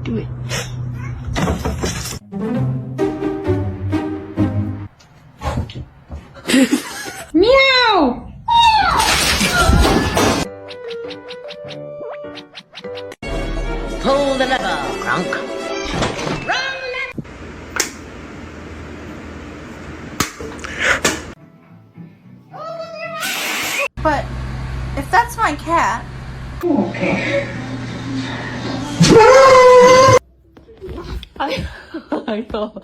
Do it. Meow! Pull the lever, Kronk. But if that's my cat. I know.